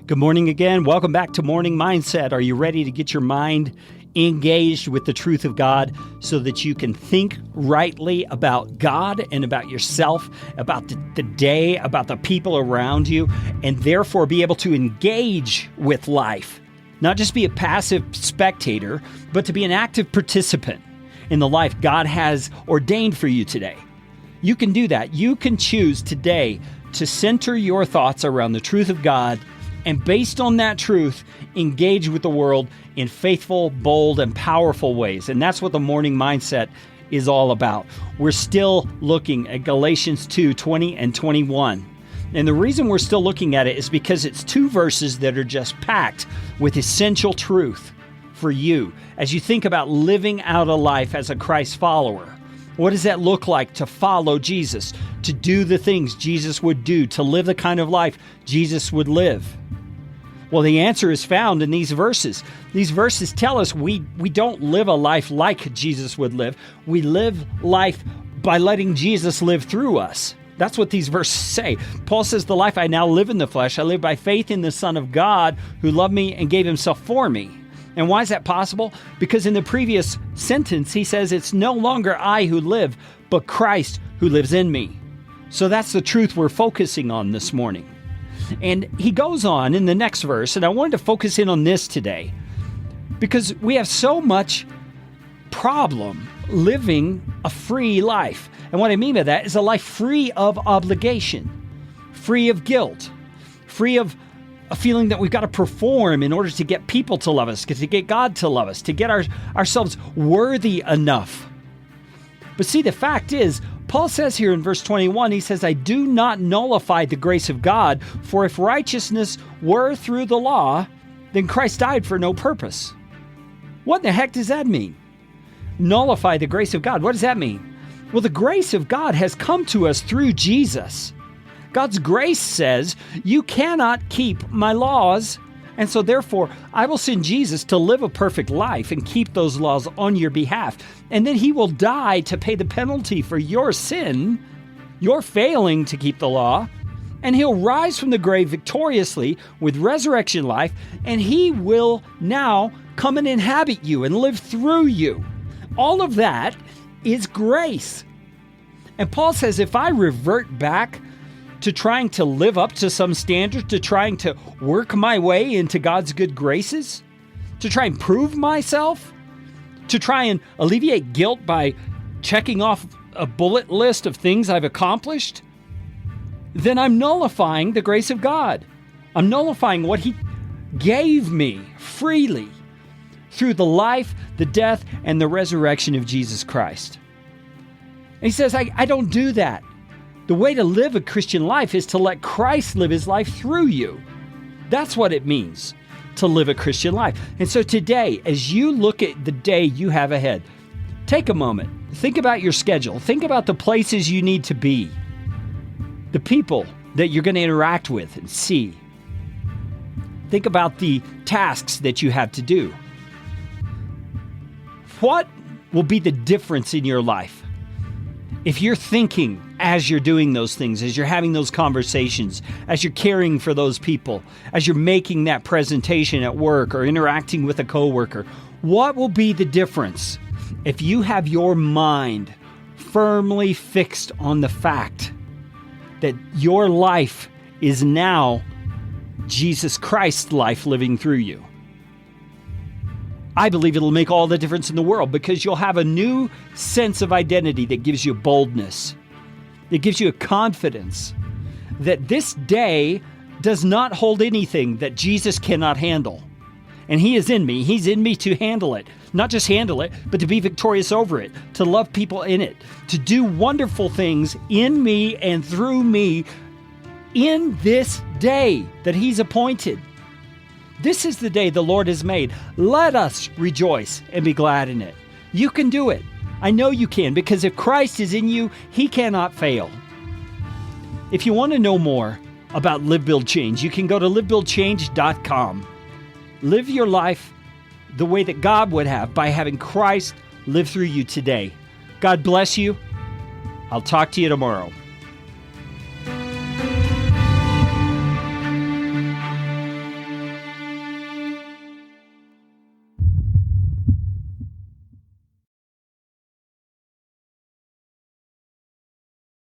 Good morning again. Welcome back to Morning Mindset. Are you ready to get your mind engaged with the truth of God so that you can think rightly about God and about yourself, about the day, about the people around you, and therefore be able to engage with life? Not just be a passive spectator, but to be an active participant in the life God has ordained for you today. You can do that. You can choose today to center your thoughts around the truth of God, and based on that truth, engage with the world in faithful, bold, and powerful ways. And that's what the Morning Mindset is all about. We're still looking at Galatians 2:20 and 21. And the reason we're still looking at it is because it's two verses that are just packed with essential truth for you as you think about living out a life as a Christ follower. What does that look like to follow Jesus, to do the things Jesus would do, to live the kind of life Jesus would live? Well, the answer is found in these verses. These verses tell us we don't live a life like Jesus would live. We live life by letting Jesus live through us. That's what these verses say. Paul says, "The life I now live in the flesh, I live by faith in the Son of God who loved me and gave himself for me." And why is that possible? Because in the previous sentence, he says, "It's no longer I who live, but Christ who lives in me." So that's the truth we're focusing on this morning. And he goes on in the next verse, and I wanted to focus in on this today because we have so much problem living a free life. And what I mean by that is a life free of obligation, free of guilt, free of a feeling that we've got to perform in order to get people to love us, to get God to love us, to get ourselves worthy enough. But see, the fact is, Paul says here in verse 21, he says, "I do not nullify the grace of God, for if righteousness were through the law, then Christ died for no purpose." What in the heck does that mean? Nullify the grace of God. What does that mean? Well, the grace of God has come to us through Jesus. God's grace says, you cannot keep my laws, and so therefore I will send Jesus to live a perfect life and keep those laws on your behalf. And then he will die to pay the penalty for your sin, your failing to keep the law, and he'll rise from the grave victoriously with resurrection life, and he will now come and inhabit you and live through you. All of that is grace. And Paul says, if I revert back to trying to live up to some standard, to trying to work my way into God's good graces, to try and prove myself, to try and alleviate guilt by checking off a bullet list of things I've accomplished, then I'm nullifying the grace of God. I'm nullifying what he gave me freely through the life, the death, and the resurrection of Jesus Christ. And he says, I don't do that. The way to live a Christian life is to let Christ live his life through you. That's what it means to live a Christian life. And so today, as you look at the day you have ahead, take a moment. Think about your schedule. Think about the places you need to be, the people that you're going to interact with and see. Think about the tasks that you have to do. What will be the difference in your life if you're thinking as you're doing those things, as you're having those conversations, as you're caring for those people, as you're making that presentation at work or interacting with a coworker? What will be the difference if you have your mind firmly fixed on the fact that your life is now Jesus Christ's life living through you? I believe it'll make all the difference in the world because you'll have a new sense of identity that gives you boldness, that gives you a confidence that this day does not hold anything that Jesus cannot handle. And he is in me. He's in me to handle it. Not just handle it, but to be victorious over it, to love people in it, to do wonderful things in me and through me in this day that he's appointed. This is the day the Lord has made. Let us rejoice and be glad in it. You can do it. I know you can, because if Christ is in you, he cannot fail. If you want to know more about Live, Build, Change, you can go to livebuildchange.com. Live your life the way that God would have by having Christ live through you today. God bless you. I'll talk to you tomorrow.